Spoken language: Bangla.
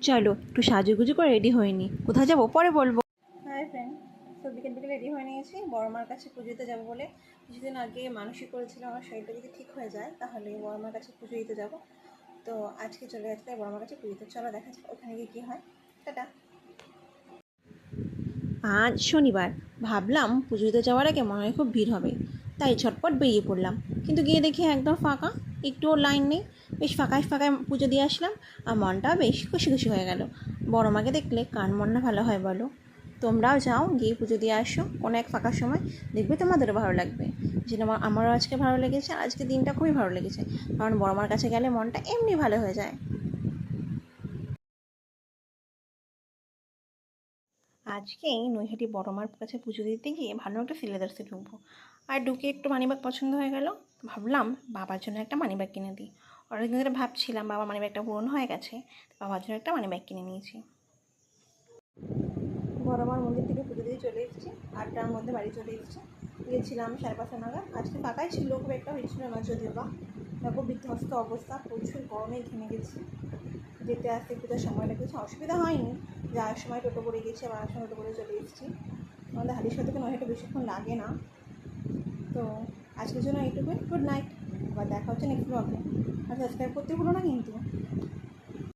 চলো একটু সাজুগুজু করে রেডি হয়নি, কোথায় যাবো পরে বলবো। হাই ফ্রেন্ড, তো বিকেল বিকেল রেডি হয়ে নিয়েছি বড় মার কাছে পুজো দিতে যাবো বলে। কিছুদিন আগে মানসিক করেছিলাম আমার শরীরটা যদি ঠিক হয়ে যায় তাহলে বড় মার কাছে পুজো দিতে যাবো। তো আজকে চলে যাচ্ছে বড় মার কাছে পুজো দিতে। চলো দেখা যাক ওখানে গিয়ে কী হয়। টাটা। আজ শনিবার, ভাবলাম পুজো দিতে যাওয়ার আগে মনে হয় খুব ভিড় হবে, তাই ঝটপট বেরিয়ে পড়লাম। কিন্তু গিয়ে দেখি একদম ফাঁকা, একটুও লাইন নেই। বেশ ফাঁকায় ফাঁকায় পুজো দিয়ে আসলাম আর মনটাও বেশ খুশি খুশি হয়ে গেল। বড় মাকে দেখলে কার মন না ভালো হয় বলো। তোমরাও যাও, গিয়ে পুজো দিয়ে আসো কোনো এক ফাঁকা সময়, দেখবে তোমাদেরও ভালো লাগবে। যেটা আমারও আজকে ভালো লেগেছে, আজকে দিনটা খুবই ভালো লেগেছে, কারণ বড় মার কাছে গেলে মনটা এমনি ভালো হয়ে যায়। আজকে নৈহাটি বড় মার কাছে পুজো দিতে গিয়ে ভালো একটা সিলেদার্সে ঢুকবো, আর ঢুকে একটু মানিব্যাগ পছন্দ হয়ে গেল। ভাবলাম বাবার জন্য একটা মানিব্যাগ কিনে দিই। অনেকদিন ধরে ভাবছিলাম বাবার মানিব্যাগটা পুরনো হয়ে গেছে, বাবার জন্য একটা মানিব্যাগ কিনে নিয়েছি। বড় মার মন্দির থেকে পুজো দিয়ে চলে এসেছি, 8টার মধ্যে বাড়ি চলে এসেছি। গিয়েছিলাম 5:30 নাগাদ। আজকে ফাঁকাই ছিল, খুব একটা হয়েছিল না যদিও বা। দেখো বিধ্বস্ত অবস্থা, প্রচুর গরমে ঘেমে গেছি। যেতে আসতে একটু যা সময় লেগেছে, অসুবিধা হয়নি। যাওয়ার সময় টোটো করে গেছি, আবার সময় টোটো করে চলে এসেছি। আমাদের হালিশহর থেকে নয়টা বেশিক্ষণ লাগে না। তো আজকের জন্য এইটুকুই, গুড নাইট। আবার দেখা হচ্ছে নেক্সট ব্লগে। আর সাবস্ক্রাইব করতে ভুলো না কিন্তু।